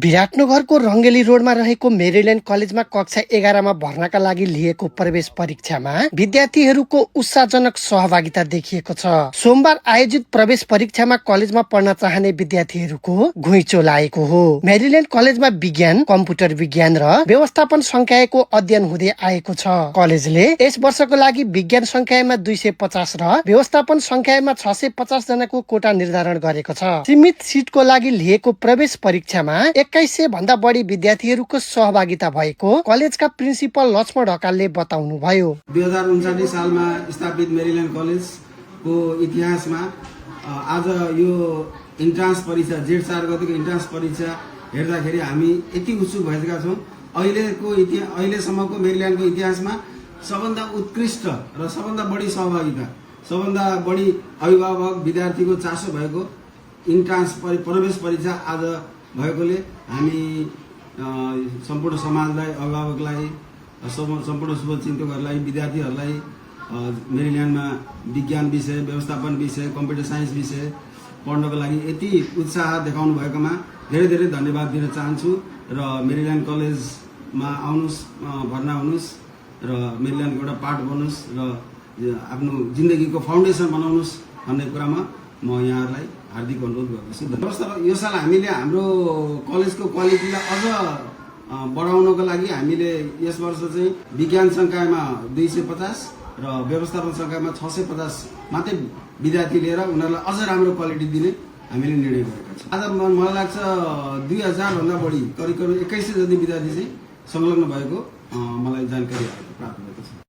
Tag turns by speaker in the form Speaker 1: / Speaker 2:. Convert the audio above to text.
Speaker 1: विराटनगरको रंगेली रोडमा रहेको मेरील्यान्ड कलेजमा कक्षा 11 मा भर्नाका लागि लिएको प्रवेश परीक्षामा विद्यार्थीहरूको उत्साहजनक सहभागिता देखिएको छ। सोमबार आयोजित प्रवेश परीक्षामा कलेजमा पढ्न चाहने विद्यार्थीहरूको घुइँचो लागेको हो। मेरील्यान्ड कलेजमा विज्ञान, कम्प्युटर विज्ञान र व्यवस्थापन संकायको अध्ययन हुँदै आएको छ। कलेजले यस वर्षको लागि विज्ञान संकायमा 250 र व्यवस्थापन संकायमा 650 जनाको कोटा निर्धारण गरेको छ। सीमित सिटको लागि लिएको प्रवेश परीक्षामा 2100 भन्दा बढी विद्यार्थीहरूको सहभागिता भएको कलेजका प्रिन्सिपल लक्ष्मण ढकालले बताउनु भयो।
Speaker 2: 2059 सालमा स्थापित मेरील्यान्ड कलेजको इतिहासमा आज यो इन्ट्रान्स परीक्षा जेठ 4 गतेको इन्ट्रान्स परीक्षा हेर्दाखेरि हामी यति उत्सुक भएका छौँ। अहिलेसम्मको मेरील्यान्डको इतिहासमा सबभन्दा उत्कृष्ट र सबभन्दा बढी सहभागिता, सबभन्दा बढी अभिभावक विद्यार्थीको चासो भएको इन्ट्रान्स प्रवेश परीक्षा आज भएकोले हामी सम्पूर्ण समाजलाई, अभिभावकलाई, सम्पूर्ण शुभचिन्तकहरूलाई, विद्यार्थीहरूलाई मेरील्यान्डमा विज्ञान विषय, व्यवस्थापन विषय, कम्प्युटर साइन्स विषय पढ्नको लागि यति उत्साह देखाउनु भएकोमा धेरै धेरै धन्यवाद दिन चाहन्छु। र मेरील्यान्ड कलेजमा आउनुहोस्, भर्ना हुनुहोस् र मेरील्यान्डको एउटा पार्ट बन्नुहोस् र आफ्नो जिन्दगीको फाउन्डेसन बनाउनुहोस् भन्ने कुरामा म यहाँहरूलाई हार्दिक अनुरोध गर्दछु। यो साल हामीले हाम्रो कलेजको क्वालिटीलाई अझ बढाउनको लागि हामीले यस वर्ष चाहिँ विज्ञान संकायमा 250 र व्यवस्थापन संकायमा 650 मात्रै विद्यार्थी लिएर उनीहरूलाई अझ राम्रो क्वालिटी दिने हामीले निर्णय गरेका छौँ। आज मलाई लाग्छ 2000 भन्दा बढी, करिब 2100 जति विद्यार्थी चाहिँ संलग्न भएको मलाई जानकारी प्राप्त भएको छ।